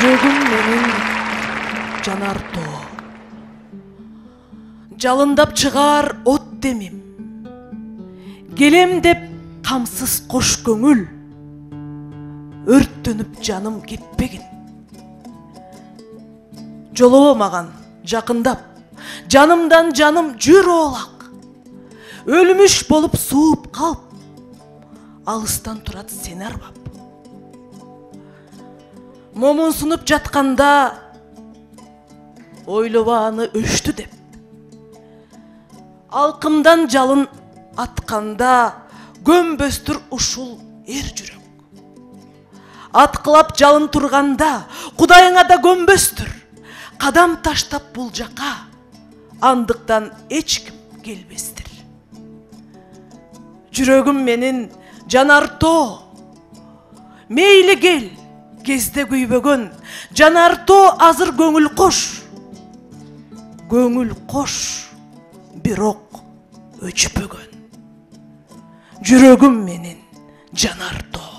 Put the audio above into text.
Жүрөгүм менин жанар тоо, жалындап чыгар от демим. Келем деп камсыз кош көңүл, өрттөнүп жаным кетпегин. Жолобо маган жакындап, жанымдан жаным жүр оолак. Өлмүш болуп сууп калып, алыстан турат сени арбап. Момунсунуп жатканда ойлобааны өштү деп. Алкымдан жалын атканда көмбөстүр ушул эр жүрөк. Аткылап жалын турганда Кудайыңа да көмбөстүр. Кадам таштап бул жака, андыктан эч ким келбестир. Жүрөгүм менин жанар тоо, мейли кел, кезде күйбөгөн, жанар тоо азыр көңүл кош, бирок өчпөгөн. Жүрөгүм менин жанар тоо.